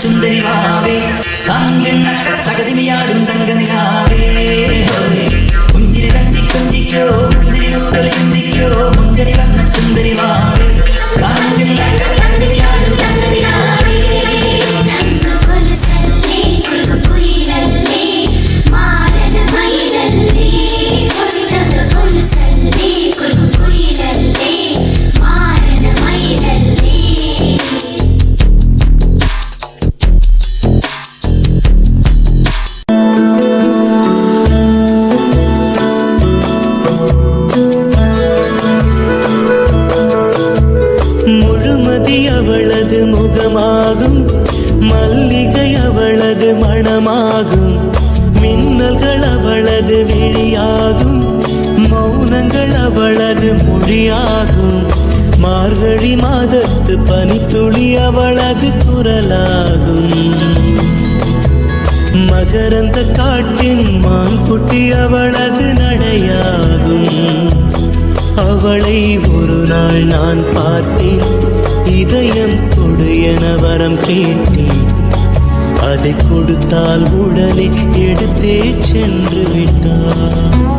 சுந்தரி வாவே காங்கின் நக்க தகதிமையாடும் தங்க நிலாவே குஞ்சிரி தஞ்சி குஞ்சிக்கோ முந்திரி முத்தொழி சிந்திக்கோ முஞ்சடி வண்ண சுந்தரி வாவே காங்கின் நக்க தகதிமையாடும் தங்க நிலாவே அவளது முகமாகும் மல்லிகை அவளது மணமாகும் மின்னல்கள் அவளது விழியாகும் மௌனங்கள் அவளது மொழியாகும் மார்கழி மாதத்து பனித்துளி அவளது குரலாகும் மகரந்த காட்டின் மான்குட்டி அவளது நடையாகும் அவளை ஒரு நாள் நான் பார்த்தேன் இதயம் கொடு என வரம் கேட்டேன் அதை கொடுத்தால் உடனே எடுத்தே சென்று விட்டார்